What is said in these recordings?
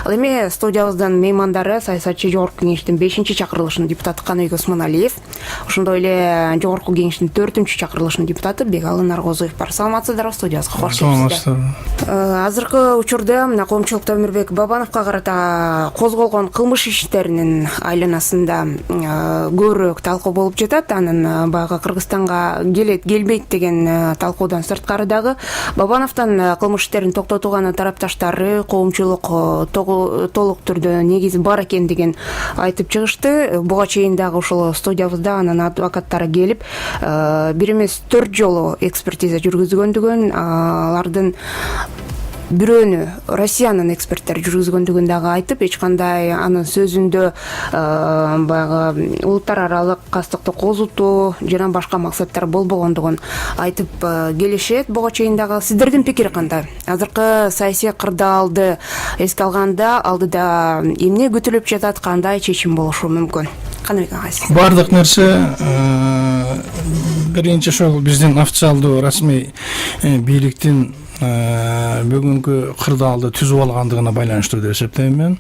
Ал эми студиябыздын меймандары саясатчы Жогорку кеңештин 5-чакырылышынын депутаты Каныбек Осмоналиев, ошондой эле Жогорку кеңештин 4-чакырылышынын депутаты Бегалый Наргозуев бар. Саламатсыздарбы, студиябызга кош келипсиздер. Азыркы учурда мына коомчулукта Өмүрбек Бабановго карата козголгон кылмыш иштеринин айланасында көбүрөөк талкуу болуп жатат. Анын баягы Кыргызстанга келет, келбейт деген талкуудан сырткары дагы Бабановдон кылмыш иштерин токтотууга тарапташтары, коомчулук толук түрдө негизи бар экендигин айтып чыгышты. Буга чейин дагы ушул студиябызда анын адвокаттары келип, бир эмес 4 жолу экспертиза жүргүзгөндүгүн, алардын бирөөнү Россиянын эксперттери жүргүзгөндүгүн дагы айтып, эч кандай анын сөзүндө баягы улуттар аралык кастыкты козутуу жана башка максаттар болбогондугун айтып келишет. Буга чейин дагы сиздердин пикири кандай? Азыркы саясий кырдаалды эске алганда алдыда эмне күтүлүп жатат, кандай чечим болушу мүмкүн? Каныбек агай. Бардык нерсе биринчи ошол биздин официалдуу расмий бийликтин бүгүнкү кырдаалды түзүп алгандыгына байланыштуу деп эсептейм мен.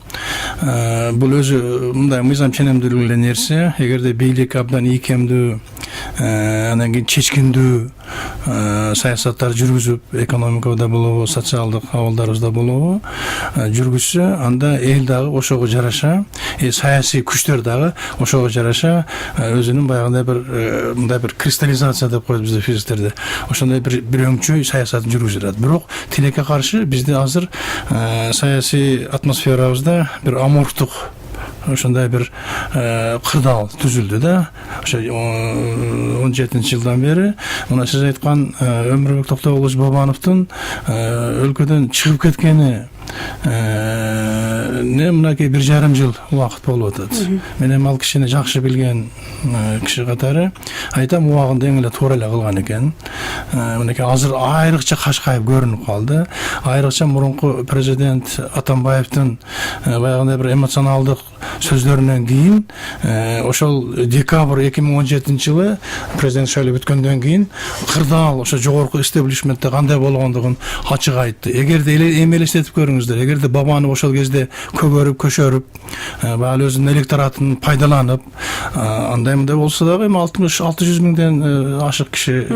Бул өзү мындай мыйзам ченемдүүлүк эле нерсе. Эгерде бийлик абдан ийкемдүү, анан кийин чечкиндүү саясаттар жүргүзүп, экономикада болобу, социалдык абалдарыбызда болобу жүргүзсө, анда эл дагы ошого жараша, саясий күчтөр дагы ошого жараша өзүнүн баягындай мындай бир кристаллизация деп коет бизде физиктерде. Ошондой бир өңчөй саясатын жүргүзүп. Бирок тилекке каршы бизде азыр саясий атмосферабызда бир аморфтук ошондой бир кырдаал түзүлдү да. Ошо 17-жылдан бери мына сиз айткан Өмүрбек Токтоболович Бабановдун өлкөдөн чыгып кеткени мынакей 1,5 жыл убакыт болуп атат. Мен эми ал кишини жакшы билген киши катары айтам, убагында эң эле туура эле кылган экен. Мынакей азыр айрыкча кашкайып көрүнүп калды. Айрыкча мурунку президент Атамбаевдин баягындай бир эмоционалдык сөздөрүнөн кийин, ошол декабрь 2017-жылы президент шайлоо бүткөндөн кийин кырдаал ошо жогорку эстаблишментте кандай болгондугун ачык айтты. Эгерде эми элестетип көрүңүздөр, эгерде Бабанов ошол кезде көгөрүп, көшөрүп, баягы өзүнүн электоратын пайдаланып, андай мындай болсо дагы эми 600 миңден ашык киши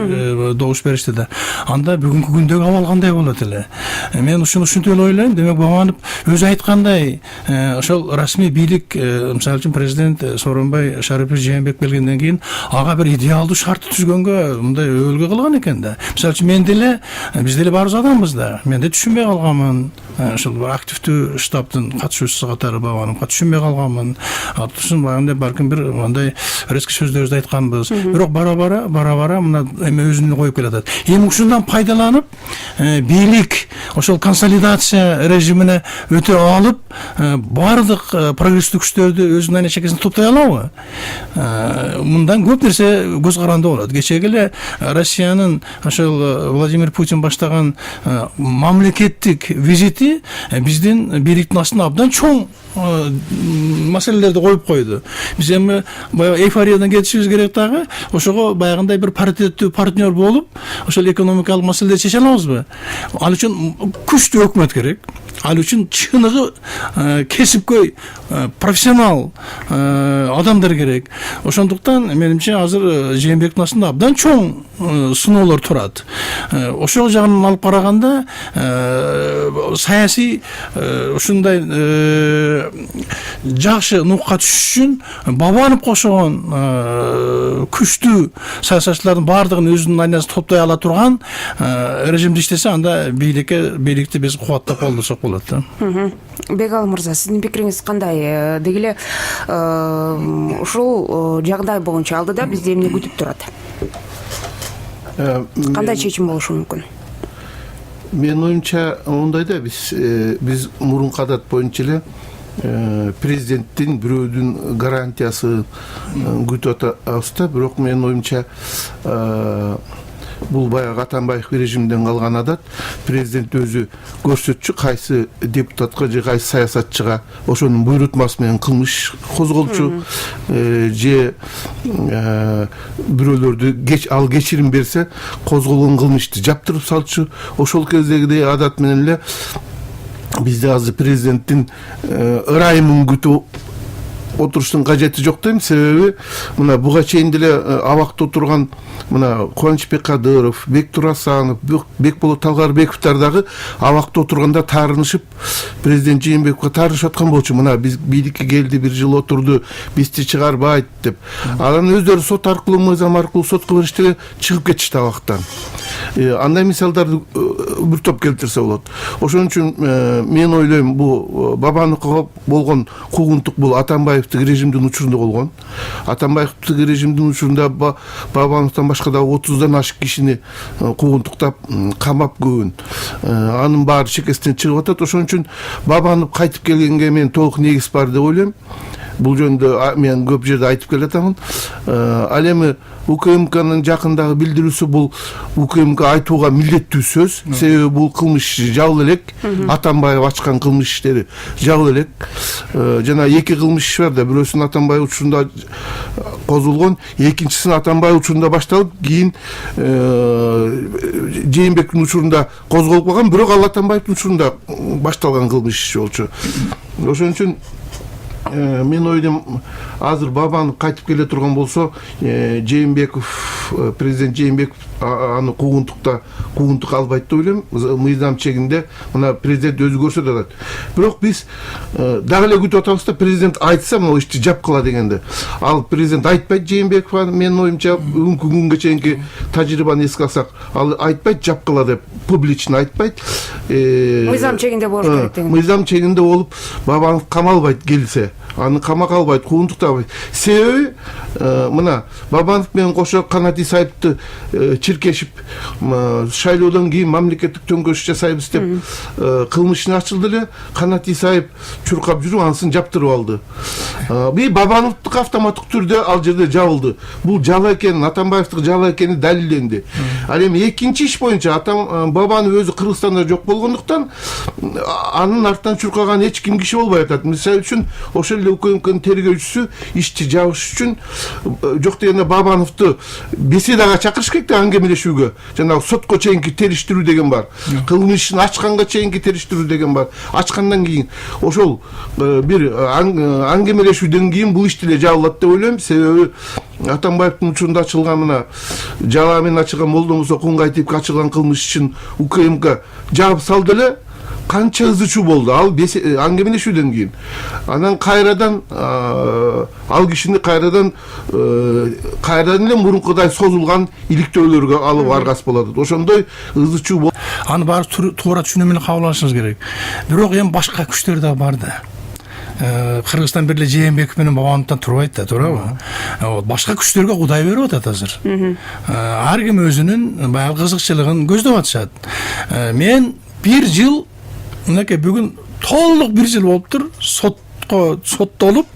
добуш беришти да. Анда бүгүнкү күндөгү абал кандай болот эле? Мен ушуну ушинтип эле ойлойм. Демек Бабанов өзү айткандай, ошол расмий бийлик, мисалы үчүн президент Сооронбай Шарипов Жээнбек келгенден кийин ага бир идеалдуу шарт түзгөнгө мындай өбөлгө кылган экен да. Мисалы үчүн мен деле, биз деле баарыбыз адамбыз да. Мен да түшүнбөй калганмын. Ошол активдүү штабтын катышуучусу катары Бабановго түшүнбөй калганмын. Атысын баягындай балким бир мындай резкий сөздөрүбүздү айтканбыз. Бирок бара бара мына эми өзүнүн коюп келатат. Эми ушундан пайдаланып, бийлик ошол консолидация режимине өтө алып, бардык прогресстүү күчтөрдү өзүнүн айна чекесине топтой алабы? Мындан көп нерсе көз каранды болот. Кечеги эле Россиянын ошол Владимир Путин баштаган мамлекеттик визити биздин бийликтин астына абдан чоң маселелерди коюп койду. Биз эми баягы эйфориядан кетишибиз керек дагы, ошого баягындай бир паритеттүү партнер болуп, ошол экономикалык маселелерди чече алабызбы? Ал үчүн күчтүү өкмөт керек. Ал үчүн чыныгы кесипкөй профессионал адамдар керек. Ошондуктан менимче азыр Жээнбектин астында абдан чоң сыноолор турат. Ошол жагынан алып караганда саясий ушундай жакшы нукка түшүш үчүн Бабанов кошогон күчтүү саясатчылардын баардыгын өзүнүн айнасына топтой ала турган режимди иштесе, анда бийликти биз кубаттап колдосок болот да. Бегалый мырза, сиздин пикириңиз кандай? Деги эле ушул жагдай боюнча алдыда бизди эмне күтүп турат? Кандай чечим болушу мүмкүн? Менин оюмча мындай да, биз мурунку адат боюнча эле президенттин бирөөдүн гарантиясы күтүп атабыз да. Бирок менин оюмча бул баягы Атамбаев режимден калган адат. Президент өзү көрсөтчү кайсы депутатка же кайсы саясатчыга ошонун буйрутмасы менен кылмыш козголчу же бирөөлөрдү ал кечирим берсе козголгон кылмышты жаптырып салчу. Ошол кездегидей адат менен эле бизде азыр президенттин ырайымын күтүп отуруштун кажети жок дейм. Себеби мына буга чейин деле абакта отурган мына Кубанычбек Кадыров, Бектур Асанов, Бекболот Талгарбековдор дагы абакта отурганда таарынышып президент Жээнбековго таарынышып аткан болчу. Мына биз бийликке келди, бир жыл отурду, бизди чыгарбайт деп. Анан өздөрү сот аркылуу, мыйзам аркылуу сотко беришти, чыгып кетишти абактан. Андай мисалдарды бир топ келтирсе болот. Ошон үчүн мен ойлойм, бул Бабановго болгон куугунтук бул Атамбаевдик режимдин учурунда болгон. Атамбаевдик режимдин учурунда Бабановдон башка да 30дан ашык кишини куугунтуктап, камап көбүн. Анын баары чекесинен чыгып атат. Ошон үчүн Бабанов кайтып келгенге мен толук негиз бар деп ойлойм. Бул жөнүндө мен көп жерде айтып келатамын. Ал эми УКМКнын жакындагы билдирүүсү бул УКМК айтууга милдеттүү сөз. Себеби бул кылмыш жабыл элек. Атамбаев ачкан кылмыш иштери жабыл элек. Жана эки кылмыш иш бар да, бирөөсүн Атамбаев учурунда козулгон, экинчисин Атамбаев учурунда башталып, кийин Жээнбектин учурунда козголуп калган, бирок ал Атамбаевдин учурунда башталган кылмыш иш болчу. Ошон үчүн мен ойлойм, азыр Бабанов кайтып келе турган болсо, Жээнбеков, президент Жээнбеков аны куугунтук албайт деп ойлойм. Мыйзам чегинде мына президент өзү көрсөтөт. Бирок биз дагы эле күтүп атабыз да, президент айтса могу ишти жапкыла дегенде. Ал президент айтпайт Жээнбеков, менин оюмча, бүгүнкү күнгө чейинки тажрыйбаны эске алсак, ал айтпайт жапкыла деп, публично айтпайт. Мыйзам чегинде болуш керек деген. Мыйзам чегинде болуп, Бабанов камалбайт келсе. Аны камакка албайт, куугунтуктабайт. Себеби мына Бабанов менен кошо Канат Исаевди чиркешип, шайлоодон кийин мамлекеттик төңкөрүш жасайбыз деп кылмышын ачылды эле. Канат Исаев чуркап жүрүп анысын жаптырып алды. Бабановдук автоматтык түрдө ал жерде жабылды. Бул жала экени, Атамбаевдик жала экени далилденди. Ал эми экинчи иш боюнча Бабанов өзү Кыргызстанда жок болгондуктан анын артынан чуркаган эч ким киши болбой атат. Мисалы үчүн ошол эле УКМКнын тергөөчүсү ишти жабыш үчүн жок дегенде Бабановду беседага чакырыш керек да, аңгемелешүүгө. Жанагы сотко чейинки териштирүү деген бар. Кылмышын ачканга чейинки териштирүү деген бар. Ачкандан кийин ошол бир аңгемелешүүдөн кийин бул иш деле жабылат деп ойлойм. Себеби Атамбаевдин учурунда ачылган мына жала менен ачылган Молдомусо Кунгайтиевге ачылган кылмыш үчүн УКМК жаап салды эле. Канча ызы чуу болду ал аңгемелешүүдөн кийин. Анан кайрадан ал кишини кайрадан эле мурункудай созулган иликтөөлөргө алып баргас болот. Ошондой ызы чуу болду. Аны баары туура түшүнүү менен кабыл алышыңыз керек. Бирок эми башка күчтөр да бар да. Кыргызстан бир эле Жээнбеков менен Бабановдон турбайт да, туурабы? Башка күчтөргө кудай берип атат азыр. Ар ким өзүнүн баягы кызыкчылыгын көздөп атышат. Мен бир жыл, мынакей бүгүн толук бир жыл болуптур, соттолуп,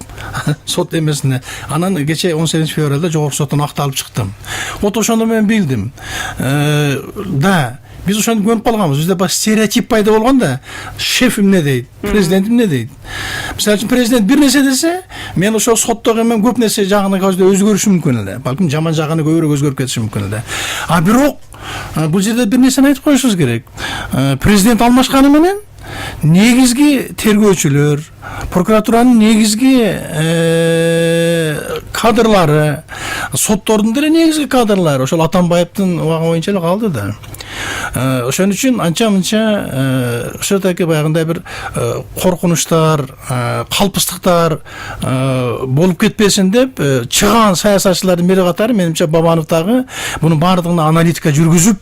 сот эмесине. Анан кече 18 февралда жогорку соттон акталып чыктым. Вот ошондо мен билдим. Да, биз ошону көрүп калганбыз. Бизде баш стереотип пайда болгон да. Шеф эмне дейт, президент эмне дейт. Мисалы үчүн президент бир нерсе десе, мен ошол соттогу эми көп нерсе жагына өзгөрүшү мүмкүн эле. Балким жаман жагына көбүрөөк өзгөрүп кетиши мүмкүн эле. А бирок бул жерде бир нерсени айтып коюшубуз керек. Президент алмашканы менен негизги тергөөчүлөр, прокуратуранын негизги кадрлары, соттордун деле негизги кадрлары ошол Атамбаевдин убагы боюнча эле калды да. Ошон үчүн анча-мынча ошо таки баягындай бир коркунучтар, калпыстыктар болуп кетпесин деп чыган саясатчылардын бири катары менимче Бабанов дагы мунун баардыгына аналитика жүргүзүп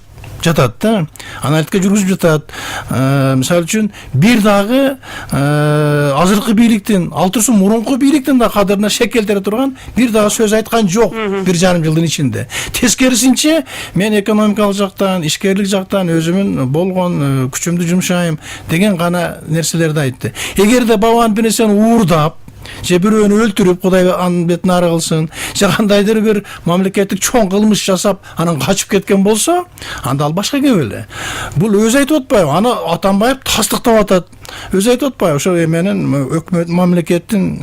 жатат да. Аналитика жүргүзүп жатат. Мисалы үчүн бир дагы азыркы бийликтин, ал турсун мурунку бийликтин да кадырына шек келтире турган бир дагы сөз айткан жок 1,5 жылдын ичинде. Тескерисинче мен экономикалык жактан, ишкерлик жактан өзүмүн болгон күчүмдү жумшайм деген гана нерселерди айтты. Эгерде Бабанов бир нерсени уурдап, же бирөөнү өлтүрүп, Кудай анын бетин ары кылсын, же кандайдыр бир мамлекеттик чоң кылмыш жасап, анан качып кеткен болсо, анда ал башка кеп эле. Бул өзү айтып атпайбы? Аны Атамбаев тастыктап атат. Өзү айтып атпайбы? Ошо эменин өкмөт мамлекеттин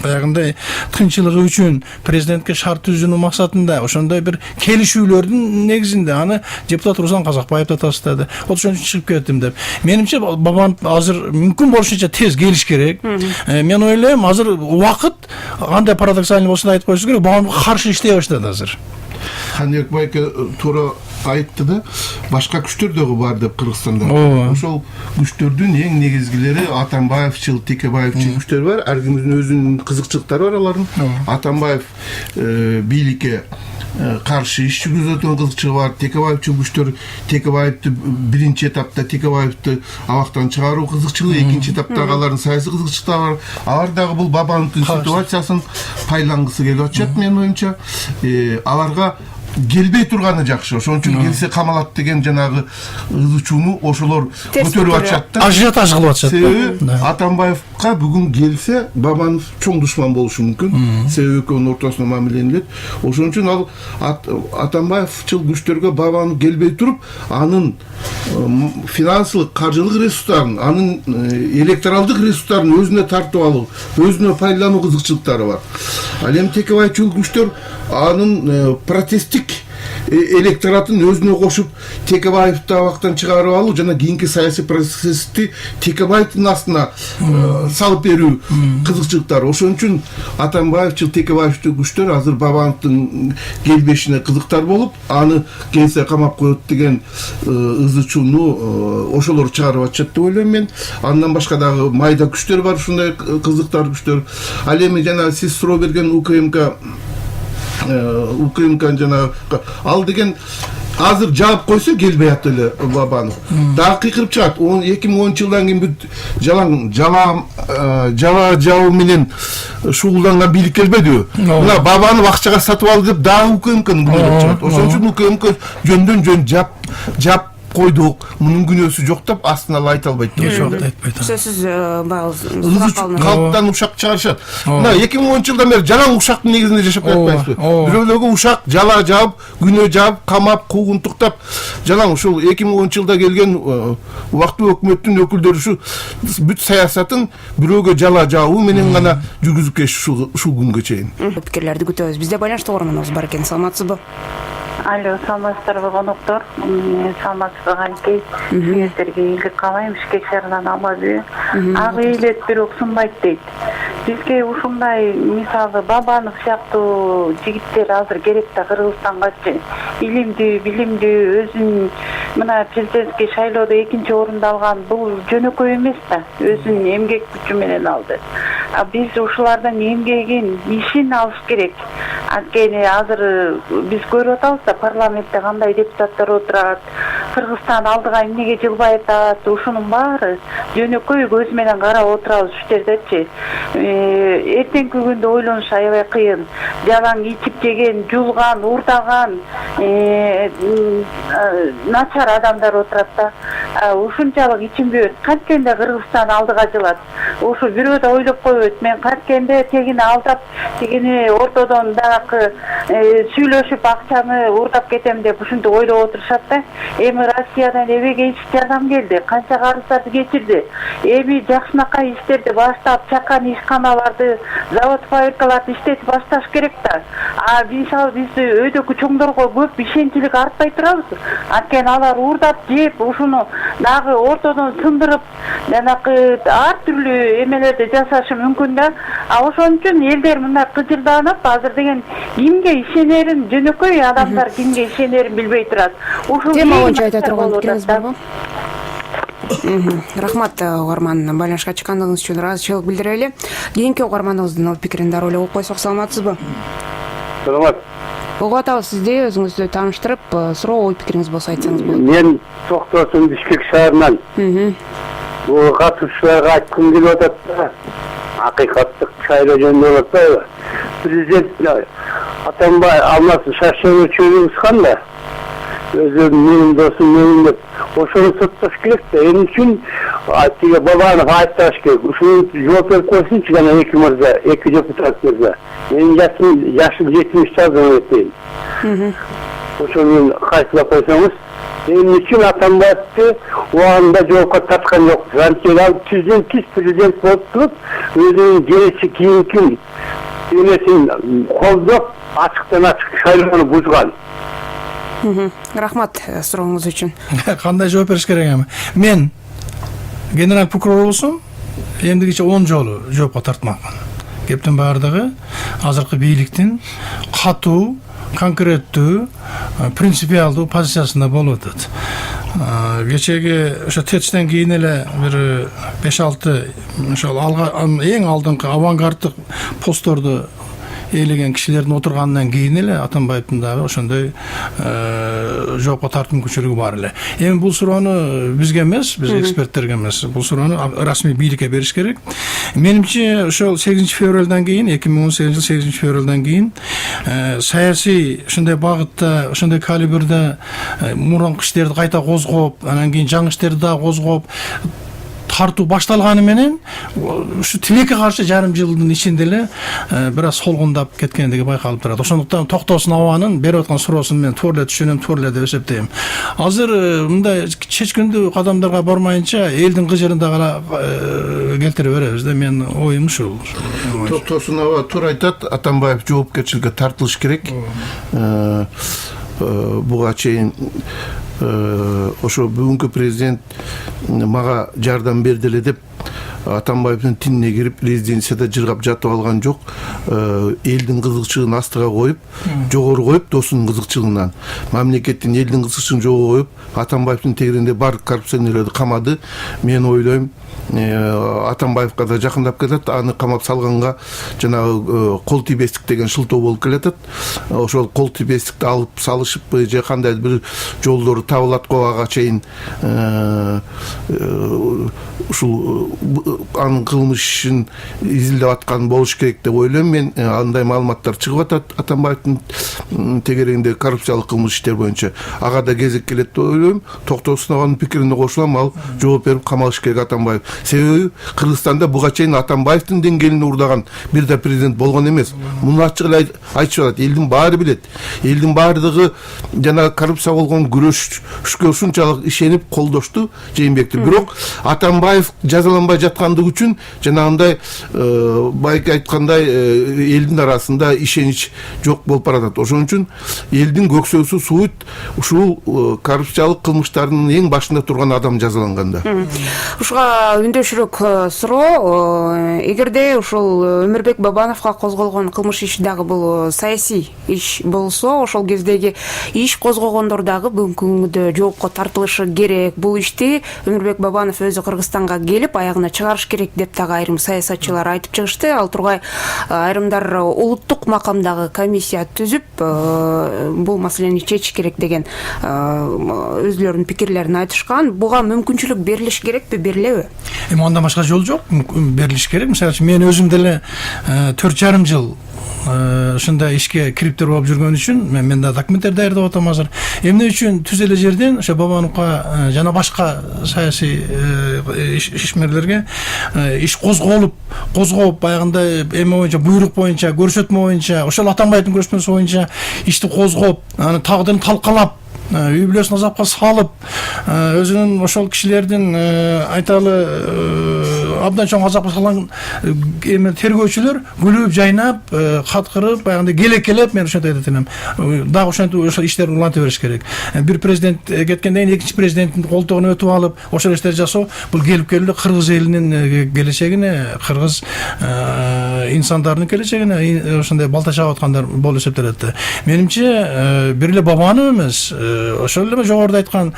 баягындай тынччылыгы үчүн президентке шарт түзүүнүн максатында ошондой бир келишүүлөрдүн негизинде аны депутат Руслан Казакбаев да тастады. Ошон үчүн чыгып кеттим деп. Менимче Бабанов азыр мүмкүн болушунча тез келиш керек. Мен ойлойм, азыр убакыт кандай парадоксальный болсо да айтып коюш керек, Бабановго каршы иштей баштады азыр. Каныбек байке туура айтты да, башка күчтөр дагы бар деп Кыргызстанда. Ошол күчтөрдүн эң негизгилери Атамбаевчыл, Текебаевчыл күчтөр бар. Ар кимдин өзүнүн кызыкчылыктары бар алардын. Атамбаев бийликке каршы иш жүргүзөтөн кызыкчылыгы бар. Текебаевчыл күчтөр Текебаевди биринчи этапта Текебаевди абактан чыгаруу кызыкчылыгы, экинчи этапта алардын саясий кызыкчылыктары бар. Алар дагы бул Бабановдун ситуациясын пайлангысы келип атышат, менин оюмча. Аларга келбей турганы жакшы. Ошон үчүн келсе камалат деген жанагы ызычууну ошолор көтөрүп атышат да. Ажиотаж кылып атышат. Себеби Атамбаевка бүгүн келсе Бабанов чоң душман болушу мүмкүн. Себеби экөөнүн ортосунда мамилеленет. Ошон үчүн ал Атамбаевчыл күчтөргө Бабанов келбей туруп, анын финансылык, каржылык ресурстарын, анын электоралдык ресурстарын өзүнө тартып алуу, өзүнө пайдалануу кызыкчылыктары бар. Ал эми Текебаевчыл күчтөр анын протесттик электоратын өзүнө кошуп Текебаевди абактан чыгарып алуу жана кийинки саясий процессти Текебаевдин астына салып берүү кызыкчылыктары. Ошон үчүн Атамбаевчыл, Текебаевчыл күчтөр азыр Бабановдун келбешине кызыктар болуп, аны келсе камап коет деген ызычууну ошолор чыгарып атышат деп ойлойм мен. Андан башка дагы майда күчтөр бар, ушундай кызыктар күчтөр. Ал эми жана сиз суроо берген УКМК жана ал деген азыр жаап койсо келбей атты эле Бабанов. Дагы кыйкырып чыгат. 2010-жылдан кийин бүт жала жабуу менен шугулданган бийлик келбедиби? Мына Бабанов акчага сатып алды деп дагы УКМКны күнөөлөп чыгат. Ошон үчүн УКМК жөндөн жөн жап койдук, мунун күнөөсү жок деп астына айта албайт деп айтпайт. Сөзсүз калктан ушак чыгарышат. Мына 2010-жылдан бери жана ушактын негизинде жашап жатпайбызбы? Бирөөлөргө ушак жала жаап, күнөө жаап, камап, куугунтуктап, жана ушул 2010-жылда келген убактылуу өкмөттүн өкүлдөрү ушу бүт саясатын бирөөгө жала жаабуу менен гана жүргүзүп келишти ушул күнгө чейин. Пикирлерди күтөбүз. Бизде байланыштуу угурманыбыз бар экен. Саламатсызбы? Алло, саламатсыздарбы коноктор? Саламатсызбы канче? Сиздерге ийгилик каалайм, Бишкек шаарынан Алмазбек. Ак ыйлет бирок сынбайт дейт. Бизге ушундай мисалы Бабанов сыяктуу жигиттер азыр керек да Кыргызстангачы. Илимдүү, билимдүү, өзүн мына президентке шайлоодо экинчи орунду алган бул жөнөкөй эмес да. Өзүнүн эмгек күчү менен алды. Биз ушулардан эмгегин, ишин алыш керек. Анткени азыр биз көрүп атабыз да парламентте кандай депутаттар отурат, Кыргызстан алдыга эмнеге жылбай атат, ушунун баары жөнөкөй көз менен карап отурабыз ушул жердечи. Эртеңки күндө ойлонуш аябай кыйын. Жалаң ичип жеген, жулган, уурдаган, начар адамдар отурат да. Ушунчалык ичинбөйт. Канткенде Кыргызстан алдыга жылат. Ушу бирөө да ойлоп койбойт. Мен канткенде тегини алдап, тегини ортодон дагы сүйлөшүп акчаны уурдап кетем деп ушинтип ойлоп отурушат да. Эми Россиядан эбеге ич жардам келди. Канча карыздарды кечирди. Эми жакшынакай иштерди баштап, чакан ишканаларды, завод фабрикаларды иштетип башташ керек да. Биз өйдөкү чоңдорго көп ишенчилик артпай турабыз. Анткени алар уурдап жеп, ушуну дагы ортодон сындырып, жанакы ар түрлүү эмелерди жасашы мүмкүн да. Ошон үчүн элдер мындай кыжырданып, азыр деген кимге ишенерин, жөнөкөй адамдар кимге ишенерин билбей турат. Ушул тема боюнча айта турган пикириңиз барбы? Рахмат, угарман, байланышка чыккандыгыңыз үчүн ыраазычылык билдирели. Кийинки угарманыбыздын пикирин дары ойлоп койсок, саламатсызбы? Саламат. Угуп атабыз, сизди өзүңүздү тааныштырып, суроо ой пикириңиз болсо айтсаңыз болот. Мен Токтосун Бишкек шаарынан. Бул катышууларга айткым келип атат да. Акыйкаттык шайлоо жөнүндө атпайбы? Президент Атамбаев Алмаз Шаршеновичубуз кандай? Өзү менин досум менин деп ошону соттош керек да. Эмне үчүн тиги Бабанов айыпташ керек? Ушуну жооп берип койсунчу жана эки мырза, эки депутат мырза. Менин жашым 70 жашында дейм. Ошону кайталап койсоңуз, эмне үчүн Атамбаевди убагында жоопко тарткан жок. Анткени президент президент болуп туруп, өзүнүн келечек кийинки эмесин колдоп, ачыктан ачык шайлоону бузган. Рахмат сурооңуз үчүн. Кандай жооп бериш керек эми? Мен генерал прокурор болсом, эмдигиче 10 жолу жоопко тартмакмын. Кептин баардыгы азыркы бийликтин катуу, конкреттүү, принципиалдуу позициясында болуп атат. Кечеги ошо течтен кийин эле бир 5-6 ошол эң алдыңкы авангарддык постторду ээлеген кишилердин отурганынан кийин эле Атамбаевдин дагы ошондой жоопко тартуу мүмкүнчүлүгү бар эле. Эми бул суроону бизге эмес, биз эксперттерге эмес, бул суроону расмий бийликке бериш керек. Менимче ошол 8-февралдан кийин, 2018 жыл 8-февралдан кийин саясий ушундай багытта, ушундай калибрде мурунку иштерди кайта козгоп, анан кийин жаңы иштерди дагы козгоп тартуу башталганы менен ушу тилекке каршы жарым жылдын ичинде эле бир аз солгундап кеткендиги байкалып турат. Ошондуктан Токтосун абанын берип аткан суроосун мен туура эле түшүнөм, туура эле деп эсептейм. Азыр мындай чечкиндүү кадамдарга бармайынча элдин кыжырында гана келтире беребиз да. Менин оюм ушул. Токтосун аба туура айтат, Атамбаев жоопкерчиликке тартылыш керек. Буга чейин ошо бүгүнкү президент мага жардам берди эле деп Атамбаевдин тинине кирип резиденцияда жыргап жатып алган жок. Элдин кызыкчылыгын астыга коюп, жогору коюп, досунун кызыкчылыгынан мамлекеттин элдин кызыкчылыгын жогору коюп, Атамбаевдин тегерегинде бар коррупционерлерди камады. Мен ойлойм, Атамбаевга да жакындап кетет. Аны камап салганга жанагы кол тийбестик деген шылтоо болуп келатат. Ошол кол тийбестикти алып салышыппы же кандай бир жолдору табылат го ага чейин ушул анын кылмыш ишин изилдеп аткан болуш керек деп ойлойм мен. Андай маалыматтар чыгып атат Атамбаевдин тегерегинде коррупциялык кылмыш иштер боюнча. Ага да кезек келет деп ойлойм. Токтосун аганын пикирине кошулам, ал жооп берип камалыш керек Атамбаев. Себеби Кыргызстанда буга чейин Атамбаевдин деңгээлине урдаган бир да президент болгон эмес. Муну ачык эле айтышып атат. Элдин баары билет. Элдин баардыгы жана коррупция болгон күрөшкө ушунчалык ишенип колдошту Жээнбекти. Бирок Атамбаев жазаланбай жаткандыгы үчүн жанагындай байке айткандай элдин арасында ишенич жок болуп баратат. Ошон үчүн элдин көксөсү сууйт ушул коррупциялык кылмыштардын эң башында турган адам жазаланганда. Ушуга үндөшүрөк суроо, эгерде ушул Өмүрбек Бабановго козголгон кылмыш иш дагы бул саясий иш болсо, ошол кездеги иш козгогондор дагы бүгүнкү күндө жоопко тартылышы керек. Бул ишти Өмүрбек Бабанов өзү Кыргызстанга келип аягына чыгарыш керек деп дагы айрым саясатчылар айтып чыгышты. Ал тургай айрымдар улуттук макамдагы комиссия түзүп бул маселени чечиш керек деген өзлөрүнүн пикирлерин айтышкан. Буга мүмкүнчүлүк берилиш керекпи, берилеби? Эми андан башка жол жок, берилиш керек. Мисалы үчүн мен өзүм деле 4,5 жыл ушундай ишке кириптер болуп жүргөн үчүн мен да документтер даярдап атам азыр. Эмне үчүн түз эле жерден ошо Бабановго жана башка саясий ишмерлерге иш козгоп баягындай эме боюнча, буйрук боюнча, көрсөтмө боюнча, ошол Атамбаевдин көрсөтмөсү боюнча ишти козгоп, аны тагдырын талкалап, үй бүлөсүн азапка салып, өзүнүн ошол кишилердин айталы абдан чоң азапка салган эме тергөөчүлөр күлүп жайнап, каткырып, баягындай келекелеп, мен ошентип айтат элем. Дагы ошентип ошол иштерди уланта бериш керек. Бир президент кеткенден кийин экинчи президенттин колтугуна өтүп алып, ошол иштерди жасоо бул келип келип кыргыз элинин келечегине, кыргыз инсандарынын келечегине ошондой балта чагып аткандар болуп эсептелет да. Менимче бир эле Бабанов эмес, ошол эле жогоруда айткан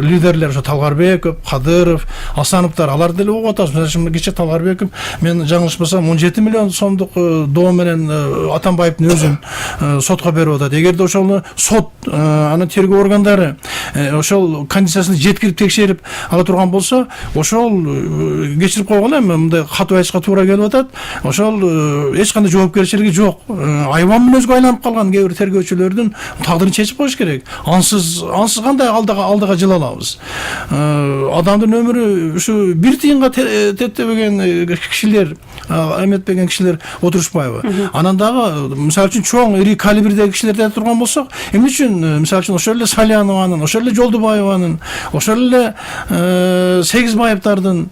лидерлер, ошо Талгарбеков, Кадыров, Асановдор, алар деле угуп атабыз. Мисалы кече Талгарбеков, мен жаңылышпасам 17 миллион сомдук доо менен Атамбаевдин өзүн сотко берип атат. Эгерде ошону сот, анын тергөө органдары ошол кондициясын жеткирип текшерип ала турган болсо, ошол кечирип койгула, эми мындай катуу айтышка туура келип атат. Ошол эч кандай жоопкерчилиги жок. Айван мүнөзгө айланып калган кээ бир тергөөчүлөрдүн тагдырын чечип коюш керек. Ансыз кандай алдыга жыла алабыз? Адамдын өмүрү ушу бир тыйынга теттебеген кишилер, эметпеген кишилер отурушпайбы? Анан дагы мисалы үчүн чоң ири калибрдеги кишилерди айтып турган болсок, эмне үчүн мисалы үчүн ошол эле Салянованын, ошол эле Жолдубаеванын, ошол эле Сегизбаевдардын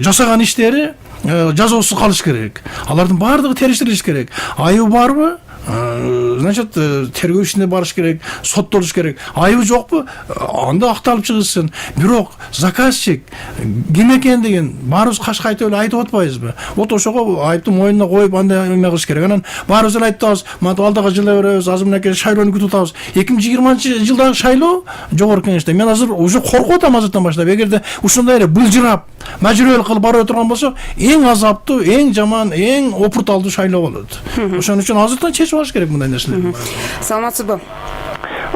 жасаган иштери жазоосуз калыш керек. Алардын баардыгы териштирилиш керек. Айыбы барбы? Значит, тергөө ишине барыш керек, соттолуш керек. Айыбы жокпу? Анда акталып чыгышсын. Бирок заказчик ким экендигин баарыбыз кашка айтып эле айтып атпайбызбы? Вот ошого айыпты мойнуна коюп андай эме кылыш керек. Анан баарыбыз эле айтабыз, мына алдыга жыла беребиз, азыр мынакей шайлоону күтүп атабыз. 2020-жылдагы шайлоо жогорку кеңеште мен азыр уже коркуп атам азыртан баштап. Эгерде ушундай эле былжырап, мажбүрөлүк кылып барып турган болсо, эң азаптуу, эң жаман, эң опурталдуу шайлоо болот. Ошон үчүн азыртан чечип алыш керек мындай нерселерди. Саламатсызбы?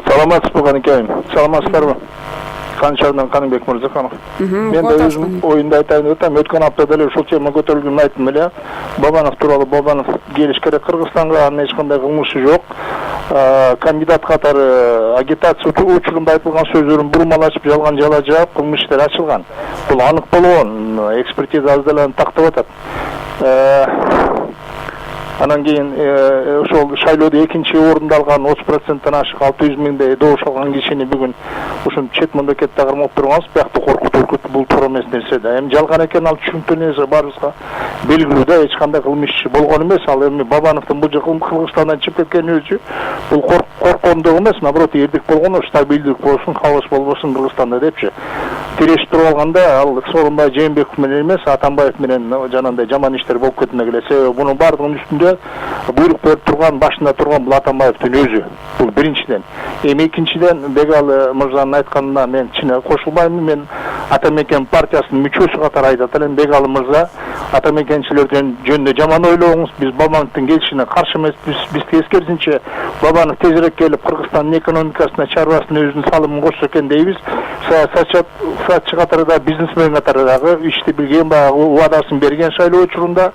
Саламатсызбы, канекейим. Саламатсыздарбы? Канчардан Каныбек Мырзаканов. Мен да өзүм оюнда айтайын деп атам. Өткөн аптада эле ушул тема көтөрүлгөнүн айттым эле. Бабанов тууралуу Бабанов келиш керек Кыргызстанга, анын эч кандай кылмышы жок. Кандидат катары агитация учурунда айтылган сөздөрүн бурмалашып, жалган жала жаап, кылмыш иштери ачылган. Бул анык болгон. Экспертиза аздаланып тактап атат. Анан кийин ошол шайлоодо экинчи орунду алган 30%тан ашык 600 миңдей добуш алган кишини бүгүн ушун чет мамлекетте кармап турганбыз. Биякта коркутуу бул туура эмес нерсе да. Эми жалган экен, ал түшүнүктүү нерсе, баарыбызга белгилүү да. Эч кандай кылмыш болгон эмес. Ал эми Бабановдун бул жакы Кыргызстандан чыгып кеткени өзү бул корккондук эмес, наоборот, эрдик болгон, стабилдик болсун, кабыс болбосун Кыргызстанда депчи. Тирешип туруп алганда ал Сооронбай Жээнбеков менен эмес, Атамбаев менен жанагындай жаман иштер болуп кетмек эле. Себеби мунун баардыгынын үстүндө буйрук берип турган, башында турган бул Атамбаевдин өзү. Бул биринчиден. Эми экинчиден Бегалы мырзанын айтканына мен чын кошулбайм. Мен Атамекен партиясынын мүчөсү катары айтат элем. Бегалы мырза, Атамекенчилердин жөнүндө жаман ойлоңуз. Биз Бабановдун келишине каршы эмеспиз. Биз тескерисинче Бабанов тезирээк келип Кыргызстандын экономикасына, чарбасына өзүнүн салымын кошсо экен дейбиз. Саясатчы катары да, бизнесмен катары дагы ишти билген, баягы убадасын берген шайлоо учурунда.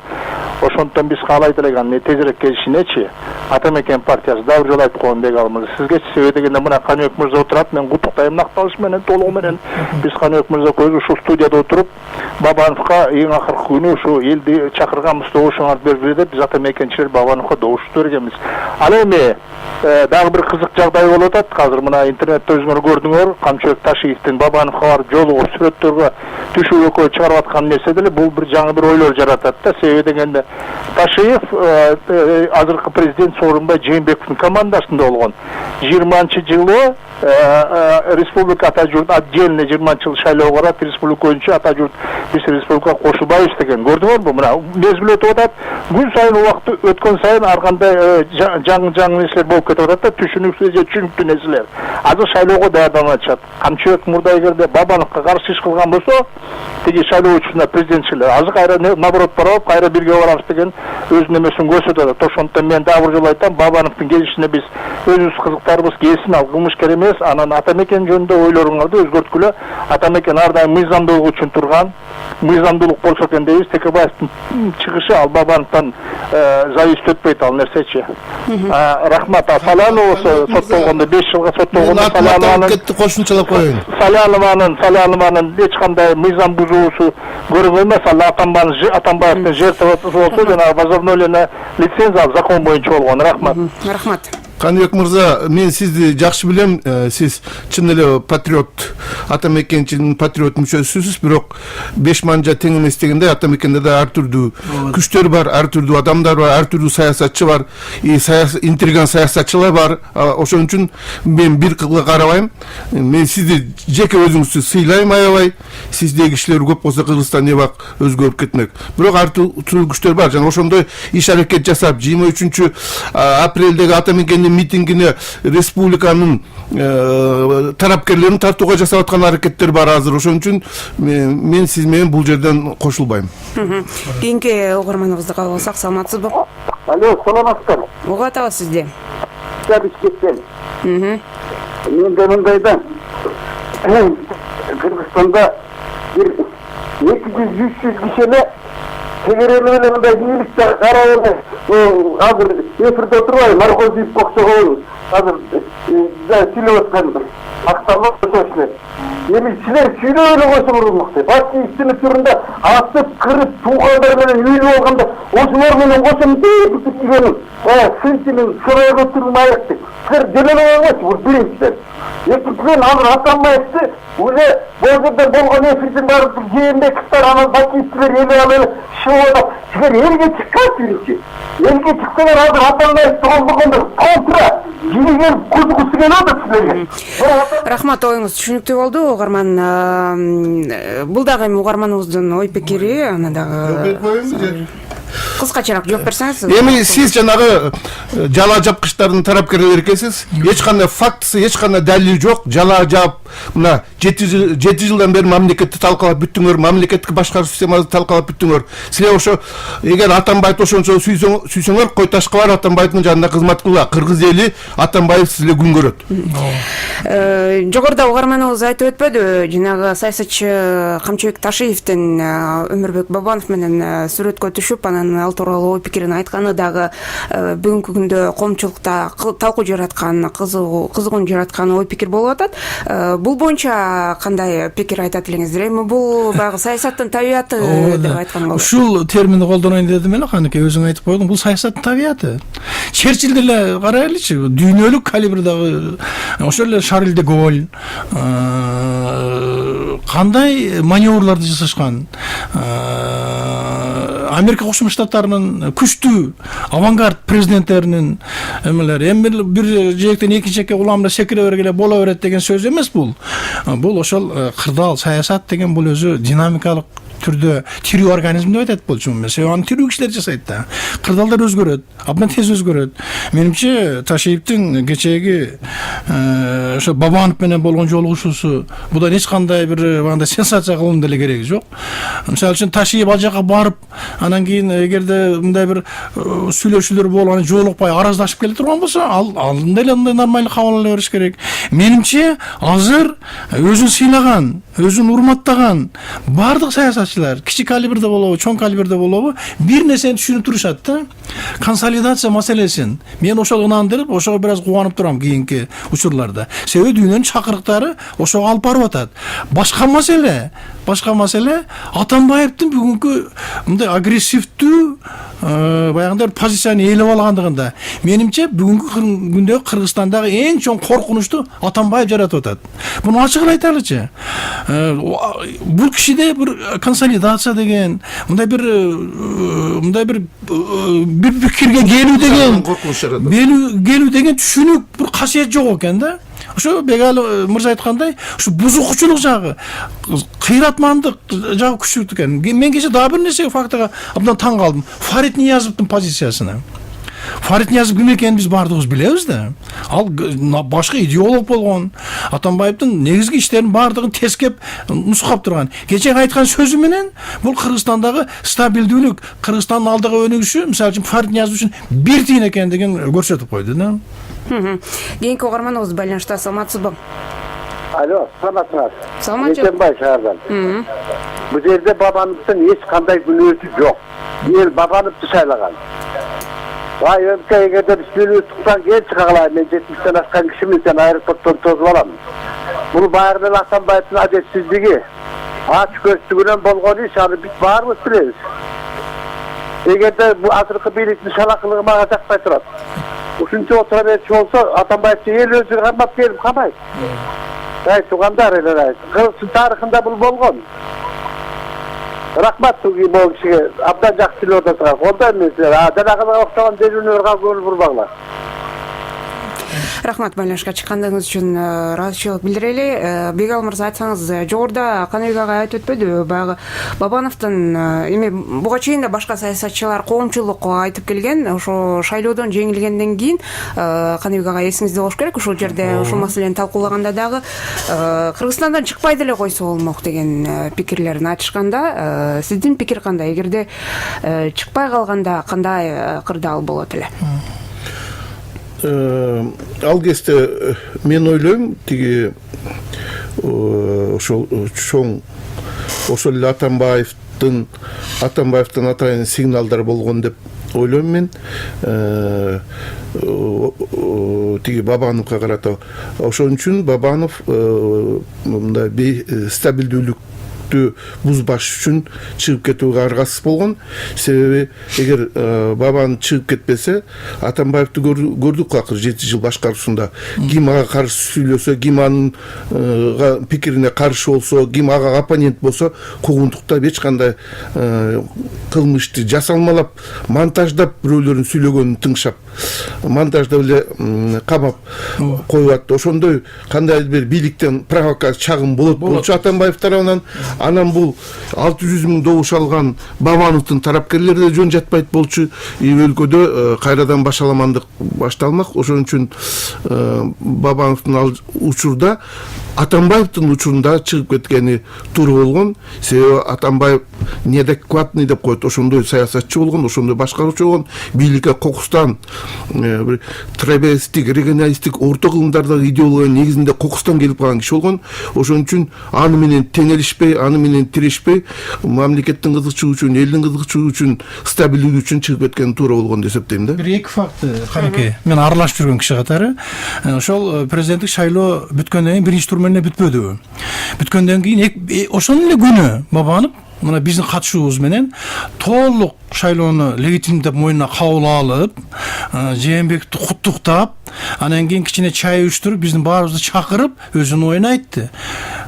Ошондон биз каалайт элек аны тезирээк келишинечи. Атамекен партиясы да бир жолу айтып койгон Бегалы мырза. Сизге себеби дегенде мына Каныбек мырза отурат, мен куттуктайм накталыш менен, толугу менен. Биз Каныбек мырза көзү ушул студияда отуруп, Бабановго эң акыркы күнү ушу элди чакырганбыз, добушуңарды бербей деп, биз Атамекенчилер Бабановго добушту бергенбиз. Ал эми дагы бир кызык жагдай болуп атат. Азыр мына интернетте өзүңөр көрдүңөр, Камчыбек Ташиевдин Бабановго барып жолугуп сүрөттөргө түшүп экөө чыгарып аткан нерсе деле бул бир жаңы бир ойлор жаратат да. Себеби дегенде Ташиев азыркы президент Сооронбай Жээнбековдун командасында болгон. 20-жылы республика Атажурт отдельный 20-жыл шайлоо барат, республика боюнча Атажурт биз республика кошулбайбыз деген. Көрдүңөрбү? Мына мезгил өтүп атат. Күн сайын убакыт өткөн сайын ар кандай жаңы нерселер болуп кетип атат да, түшүнүксүз же түшүнүктүү нерселер. Азыр шайлоого даярданып атышат. Камчыбек мурда эгерде Бабановго каршы иш кылган болсо, тиги шайлоо учурунда президентчилер азыр кайра наоборот барып, кайра бирге барабыз деген өзүнүн эмесин көрсөтөт атат. Ошондон мен дагы бир жолу айтам, Бабановдун келишине биз өзүбүз кызыктарбыз, келсин, ал кылмышкер эмес. Анан Атамекен жөнүндө ойлоруңарды өзгөрткүлө. Атамекен ар дайым мыйзамдуулук үчүн турган. Мыйзамдуулук болсо экен дейбиз. Текебаевдин чыгышы ал Бабановдон зависит өтпөйт ал нерсечи. Рахмат. Салянова соттолгондо 5 жылга соттолгондо Салянованын кетти, кошумчалап коеюн. Салянованын эч кандай мыйзам бузуусу көрүнгөн эмес. Ал Атамбаевдин жертвасы болсо, жана возобновление лицензия закон боюнча болгон. Рахмат. Рахмат. Каныбек мырза, мен сизди жакшы билем. Сиз чын эле патриот, Атамекенчинин патриот мүчөсүсүз, бирок беш манжа тең эмес дегенде Атамекенде да ар түрдүү күчтөр бар, ар түрдүү адамдар бар, ар түрдүү саясатчы бар, интриган саясатчылар бар. Ошон үчүн мен бир кылга карабайм. Мен сизди жеке өзүңүздү сыйлайм, аябай. Сиздеги кишилер көп болсо Кыргызстан эбак өзгөрүп кетмек. Бирок ар түрдүү күчтөр бар. Жана ошондой иш аракет жасап 23 апрелдеги Атамекендин митингине республиканын тарапкерлерин тартууга жасап аткан аракеттер бар азыр. Ошон үчүн мен сиз менен бул жерден кошулбайм. Кийинки угарманыбызды кабыл алсак, саламатсызбы? Алло, саламатсыздар. Угуп атабыз сизди. Бишкектен. Мен да мындайда Кыргызстанда 200-300 киши эле тегерелүү эле мындай ийгиликте карап эле азыр эфирде отурбайбы, наркоз ийип коксогонбуз. Азыр сүйлөп аткан актарлар өтөсүнөр. Эми силер сүйлөп эле койсоңор болмок деп. Башкы иштин түрүндө атып, кырып, туугандар менен үйлүү болгондо ошолор менен кошо бүтүргөнүм. Сынчынын сырайга турмай аяк деп. Силер делелеп койгоч, бул биринчиден. Экинчиден азыр Атамбаевди уже бозордо болгон эфирдин баары жээнбековдор анан бакиевдер эле алып шоуда силер элге чыккан биринчи. Элге чыксаңар азыр Атамбаевди колдогондор контра жирген кузгусу келип атат силерге. Рахмат, оюңуз түшүнүктүү болду. Угарман, бул дагы эми угарманыбыздын ой пикири, аны дагы кыскачараак жооп берсеңиз. Эми сиз жанагы жала жапкычтардын тарапкерлери экенсиз. Эч кандай фактысы, эч кандай далили жок. Жала жап, мына 7 жылдан бери мамлекетти талкалап бүттүңөр, мамлекеттик башкаруу системасын талкалап бүттүңөр. Силер ошо эгер Атамбаевди ошончо сүйсөңөр, кой ташка бар Атамбаевдин жанында кызмат кылгыла. Кыргыз эли Атамбаев сизге күн көрөт. Жогоруда угарманыбыз айтып өтпөдү, жанагы саясатчы Камчыбек Ташиевдин Өмүрбек Бабанов менен сүрөткө түшүп, анан ал тууралуу ой пикирин айтканы дагы бүгүнкү күндө коомчулукта талкуу жараткан, кызыгуун жараткан ой пикир болуп атат. Бул боюнча кандай пикир айтат элеңиздер? Эми бул баягы саясаттын табияты деп айткан болот. Ушул терминди колдонойн дедим эле, канеке өзүң айтып койдуң. Бул саясаттын табияты. Черчиллди эле карайлычы, дүйнөлүк калибрдагы ошол эле Шарль де Голль кандай маневрларды жасашкан. Америка Кошмо Штаттарынын күчтүү авангард президенттеринин эмелери эми бир жээктен экинчи жээкке уламда секире бергеле боло берет деген сөз эмес бул. Бул ошол кырдаал саясат деген бул өзү динамикалык түрдө тирүү организм деп айтат болчу эмес. Аны тирүү кишилер жасайт да. Кырдаалдар өзгөрөт, абдан тез өзгөрөт. Менимче Ташиевдин кечээги ошо Бабанов менен болгон жолугушуусу будан эч кандай бир андай сенсация кылуунун деле кереги жок. Мисалы үчүн Ташиев ал жака барып, анан кийин эгерде мындай бир сүйлөшүүлөр болуп, аны жолукпай араздашып келе турган болсо, ал деле мындай нормалдуу кабыл ала бериш керек. Менимче азыр өзүн сыйлаган, өзүн урматтаган бардык саясатчылар, кичи калибрде болобу, чоң калибрде болобу, бир нерсени түшүнүп турушат да. Консолидация маселесин. Мен ошол унан деп, ошого бир аз кубанып турам кийинки учурларда. Себеби дүйнөнүн чакырыктары ошого алып барып атат. Башка маселе Атамбаевдин бүгүнкү мындай агрессивдүү баягындай позицияны ээлеп алгандыгында. Менимче бүгүнкү күндө Кыргызстандагы эң чоң коркунучту Атамбаев жаратып атат. Буну ачык эле айтайлычы. Бул кишиде бир консолидация деген, мындай бир пикирге келүү деген түшүнүк бир касиет жок экен да. Ошо Бегалы мырза айткандай, ушу бузукчулук жагы, кыйратмандык жагы күчтүү экен. Мен кече дагы бир нерсеге фактыга абдан таң калдым. Фарид Ниязовдун позициясына. Фарид Ниязов ким экенин биз бардыгыбыз билебиз да. Ал башка идеолог болгон. Атамбаевдин негизги иштеринин бардыгын тескеп, нускап турган. Кечеги айткан сөзү менен бул Кыргызстандагы стабилдүүлүк, Кыргызстандын алдыга өнүгүшү, мисалы үчүн Фарид Ниязов үчүн бир тиын экендигин көрсөтүп койду да. Кийинки угарманыбыз байланышта, саламатсызбы? Алло, саламатсыңар. Саламатчы. Эсенбай шаардан. Бул жерде Бабановдун эч кандай күнөөсү жок. Эл Бабановду шайлаган. Эгерде биз сүйлөштүктөн кийин чыга калайын, мен 70-тен ашкан кишимин, сен аэропорттон тосуп алам. Бул баары эле Атамбаевдин адетсиздиги, ач көздүгүнөн болгон иш, аны биз баарыбыз билебиз. Эгерде бул азыркы бийликтин шалакылыгы мага жакпай турат. Ушунча отура берчү болсо, Атамбаевди эл өзү кармап келип камайт. Туугандар эле, Кыргыздын тарыхында бул болгон. Рахмат могу кишиге, абдан жакшы сүйлөп атасыңар. Колдойм мен силерди. Жанагыга октогон дежурныйга көңүл бурбаңлар. Рахмат, байланышка чыккандыгыңыз үчүн ыраазычылык билдирели. Бегал мырза, айтсаңыз, жогоруда Каныбек ага айтып өтпөдү, баягы Бабановдун эми буга чейин да башка саясатчылар коомчулук айтып келген, ошо шайлоодон жеңилгенден кийин Каныбек ага эсиңизде болуш керек, ушул жерде ушул маселени талкуулаганда дагы Кыргызстандан чыкпай деле койсо болмок деген пикирлерин айтышканда, сиздин пикир кандай? Эгерде чыкпай калганда кандай кырдаал болот эле? Ал кезде мен ойлойм, тиги ошол чоң ошол эле Атамбаевдин атайын сигналдар болгон деп ойлойм мен. Тиги Бабановго карата. Ошон үчүн Бабанов мындай стабилдүүлүк бузбаш үчүн чыгып кетүүгө аргасыз болгон. Себеби эгер Бабан чыгып кетпесе, Атамбаевди көрдүк акыр 7 жыл башкаруусунда. Ким ага каршы сүйлөсө, ким анын пикирине каршы болсо, ким ага оппонент болсо, куугунтуктап эч кандай кылмышты жасалмалап, монтаждап бирөөлөрдүн сүйлөгөнүн тыңшап, монтаждап эле камап коюп атты. Ошондой кандайдыр бир бийликтен провокация чагым болчу Атамбаев тарабынан. Анан бул 600 000 добуш алган Бабановдун тарапкерлери да жөн жатпайт болчу. Өлкөдө кайрадан башаламандык башталмак. Ошон үчүн Бабановдун учурда Атамбаевдин учурунда чыгып кеткени туура болгон. Себеби Атамбаев неадекватный деп коет. Ошондой саясатчы болгон, ошондой башкаруучу болгон, бийликке кокустан, требестик, регионалисттик орто кылымдардагы идеология негизинде кокустан келип калган киши болгон. Ошон үчүн аны менен теңелишпей, аны менен тирешпей, мамлекеттин кызыкчылыгы үчүн, элдин кызыкчылыгы үчүн, стабилдүүлүгү үчүн чыгып кеткени туура болгон деп эсептейм да. Бир эки факты, Канеке. Мен аралашып жүргөн киши катары. Ошол президенттик шайлоо бүткөндөн кийин биринчи тур менен бүтпөдүбү. Бүткөндөн кийин ошонун эле күнү Бабанов мына биздин катышуубуз менен толук шайлоону легитимдүү деп мойнуна кабыл алып, Жээнбекти куттуктап, анан кийин кичине чай уюштуруп, биздин баарыбызды чакырып, өзүнүн оюн айтты.